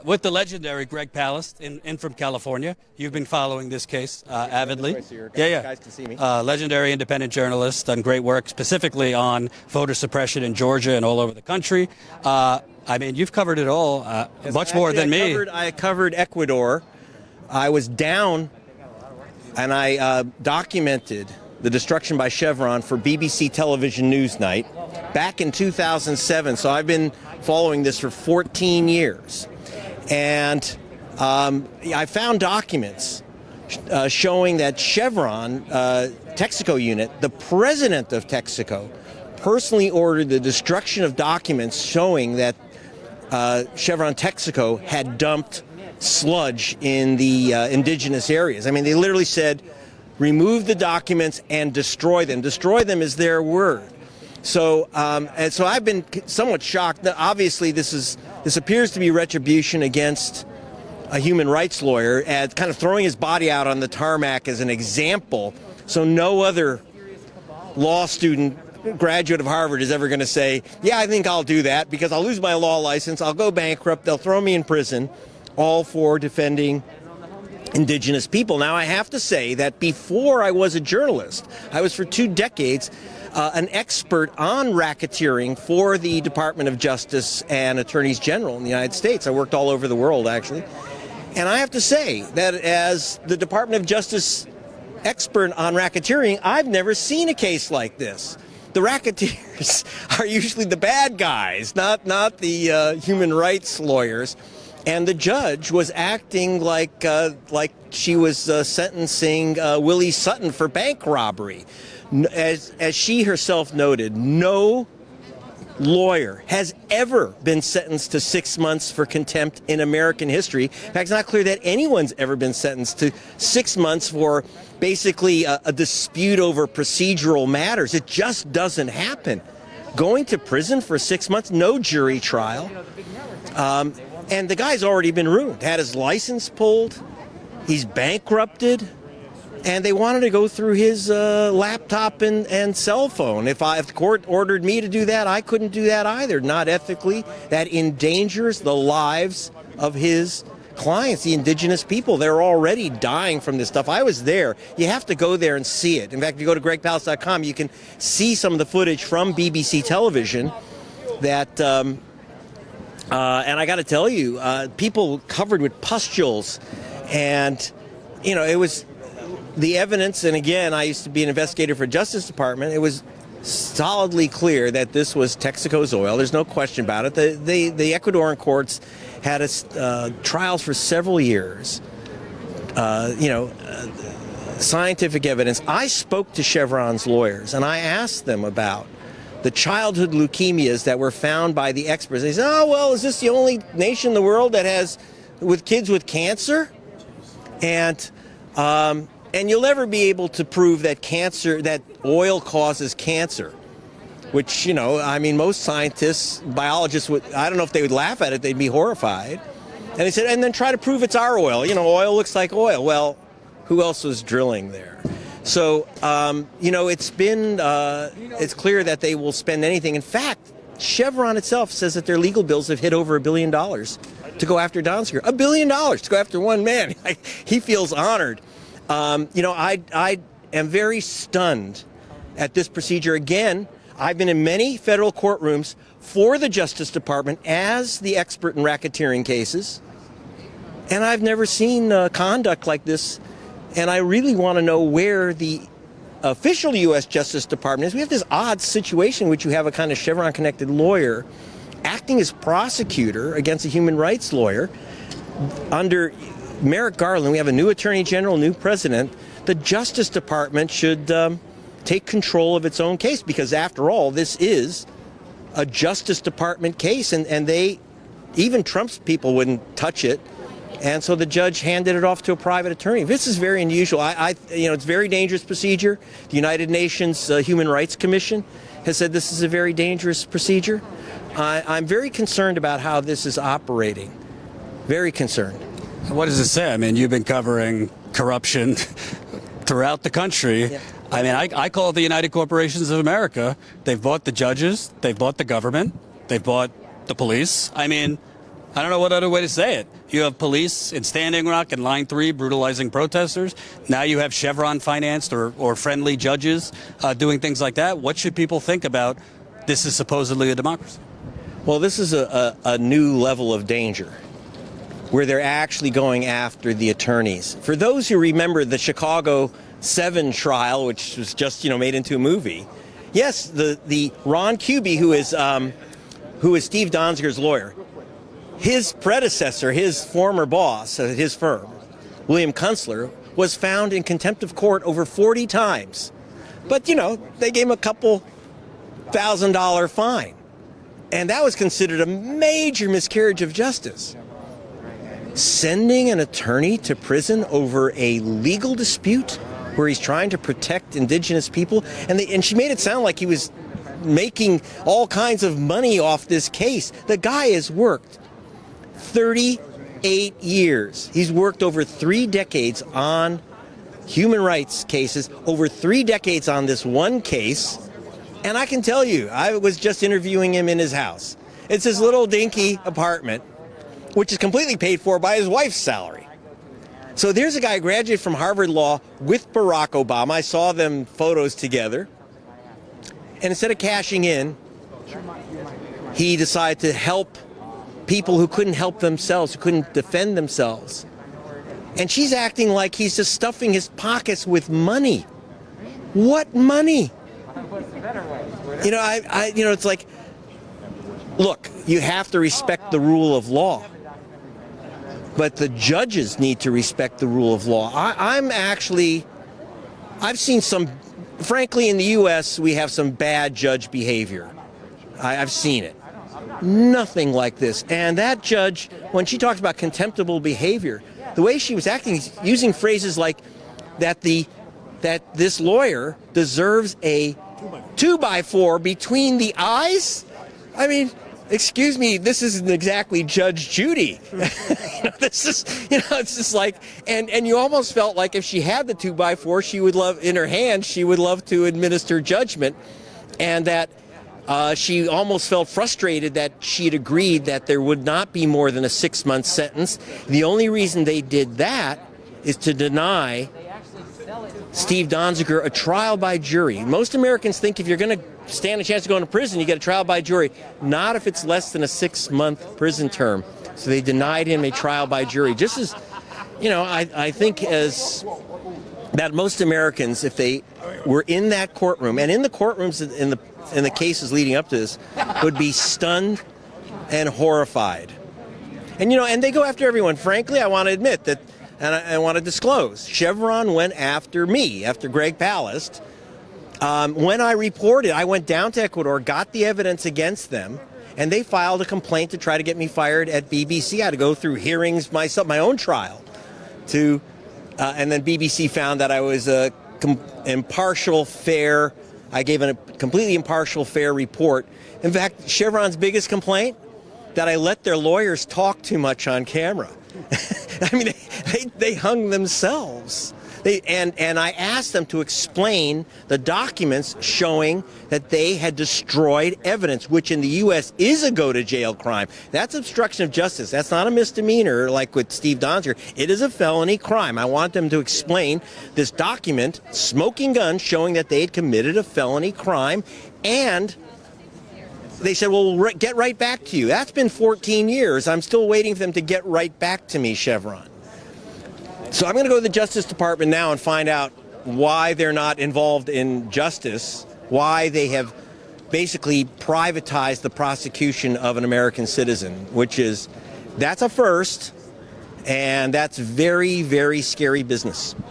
with the legendary Greg Palast in from California. You've been following this case avidly. Yeah. Guys can see me. Legendary independent journalist, done great work specifically on voter suppression in Georgia and all over the country. I mean, you've covered it all, much more than me. I covered Ecuador. I was down, and I documented the destruction by Chevron for BBC Television Newsnight back in 2007. So I've been following this for 14 years. And I found documents showing that Chevron, Texaco unit, the president of Texaco, personally ordered the destruction of documents showing that Chevron Texaco had dumped sludge in the indigenous areas. I mean, they literally said, remove the documents and destroy them. Destroy them is their word. So, and so I've been somewhat shocked. Obviously, this appears to be retribution against a human rights lawyer, and kind of throwing his body out on the tarmac as an example. So no other law student, graduate of Harvard, is ever going to say, yeah, I think I'll do that because I'll lose my law license, I'll go bankrupt, they'll throw me in prison, all for defending indigenous people. Now, I have to say that before I was a journalist, I was for 2 decades an expert on racketeering for the Department of Justice and Attorneys General in the United States. I worked all over the world, actually. And I have to say that as the Department of Justice expert on racketeering, I've never seen a case like this. The racketeers are usually the bad guys, not the human rights lawyers. And the judge was acting like she was sentencing Willie Sutton for bank robbery. As she herself noted, no lawyer has ever been sentenced to 6 months for contempt in American history. In fact, it's not clear that anyone's ever been sentenced to 6 months for basically a dispute over procedural matters. It just doesn't happen. Going to prison for 6 months, no jury trial. And the guy's already been ruined, had his license pulled, he's bankrupted, and they wanted to go through his laptop and cell phone. If the court ordered me to do that, I couldn't do that either, not ethically. That endangers the lives of his clients, the indigenous people. They're already dying from this stuff. I was there. You have to go there and see it. In fact, if you go to gregpalast.com, you can see some of the footage from BBC television that... and I got to tell you, people covered with pustules, and, you know, it was the evidence. And again, I used to be an investigator for Justice Department. It was solidly clear that this was Texaco's oil. There's no question about it. The Ecuadorian courts had trials for several years. Scientific evidence. I spoke to Chevron's lawyers, and I asked them about the childhood leukemias that were found by the experts. They said, oh, well, is this the only nation in the world that has with kids with cancer? And you'll never be able to prove that that oil causes cancer, which, you know, I mean, most scientists, biologists I don't know if they would laugh at it, they'd be horrified. And they said, and then try to prove it's our oil. You know, oil looks like oil. Well, who else was drilling there? So, it's clear that they will spend anything. In fact, Chevron itself says that their legal bills have hit over $1 billion to go after Donziger. $1 billion to go after one man. He feels honored. I am very stunned at this procedure. Again, I've been in many federal courtrooms for the Justice Department as the expert in racketeering cases, and I've never seen conduct like this. And I really want to know where the official U.S. Justice Department is. We have this odd situation in which you have a kind of Chevron-connected lawyer acting as prosecutor against a human rights lawyer. Under Merrick Garland, we have a new attorney general, new president. The Justice Department should take control of its own case because, after all, this is a Justice Department case, and even Trump's people wouldn't touch it. And so the judge handed it off to a private attorney. This is very unusual. It's a very dangerous procedure. The United Nations Human Rights Commission has said this is a very dangerous procedure. I'm very concerned about how this is operating. Very concerned. What does it say? I mean, you've been covering corruption throughout the country. Yeah. I mean, I call it the United Corporations of America. They've bought the judges. They've bought the government. They've bought the police. I mean, I don't know what other way to say it. You have police in Standing Rock and Line 3 brutalizing protesters. Now you have Chevron financed or friendly judges doing things like that. What should people think about this is supposedly a democracy? Well, this is a new level of danger where they're actually going after the attorneys. For those who remember the Chicago 7 trial, which was just made into a movie, yes, the Ron Kuby, who is Steve Donziger's lawyer, his predecessor, his former boss at his firm, William Kunstler, was found in contempt of court over 40 times. But, they gave him a couple $1,000 fine. And that was considered a major miscarriage of justice. Sending an attorney to prison over a legal dispute where he's trying to protect indigenous people, and she made it sound like he was making all kinds of money off this case. The guy has worked 38 years. He's worked over 3 decades on human rights cases, over 3 decades on this one case. And I can tell you, I was just interviewing him in his house. It's his little dinky apartment, which is completely paid for by his wife's salary. So there's a guy who graduated from Harvard Law with Barack Obama. I saw them photos together. And instead of cashing in, he decided to help people who couldn't help themselves, who couldn't defend themselves. And she's acting like he's just stuffing his pockets with money. What money? It's like, look, you have to respect the rule of law. But the judges need to respect the rule of law. I've seen some, frankly, in the U.S., we have some bad judge behavior. I've seen it. Nothing like this. And that judge, when she talked about contemptible behavior, the way she was acting, using phrases like that this lawyer deserves a 2x4 between the eyes. I mean, excuse me, this isn't exactly Judge Judy. This is, it's just like, and you almost felt like if she had the 2x4, she would love, in her hand, she would love to administer judgment, and that she almost felt frustrated that she'd agreed that there would not be more than a 6-month sentence. The only reason they did that is to deny Steve Donziger a trial by jury. Most Americans think if you're going to stand a chance to go into prison, you get a trial by jury. Not if it's less than a 6-month prison term. So they denied him a trial by jury. Just as, I think as that most Americans, if they were in that courtroom, and in the courtrooms in the cases leading up to this, would be stunned and horrified. And they go after everyone. Frankly, I want to admit that, and I want to disclose, Chevron went after me, after Greg Palast. When I reported, I went down to Ecuador, got the evidence against them, and they filed a complaint to try to get me fired at BBC. I had to go through hearings myself, my own trial, and then BBC found that I was impartial, fair. I gave a completely impartial, fair report. In fact, Chevron's biggest complaint, that I let their lawyers talk too much on camera. I mean, they hung themselves. And I asked them to explain the documents showing that they had destroyed evidence, which in the U.S. is a go-to-jail crime. That's obstruction of justice. That's not a misdemeanor like with Steve Donziger. It is a felony crime. I want them to explain this document, smoking gun, showing that they had committed a felony crime. And they said, well, we'll get right back to you. That's been 14 years. I'm still waiting for them to get right back to me, Chevron. So I'm going to go to the Justice Department now and find out why they're not involved in justice, why they have basically privatized the prosecution of an American citizen, that's a first, and that's very, very scary business.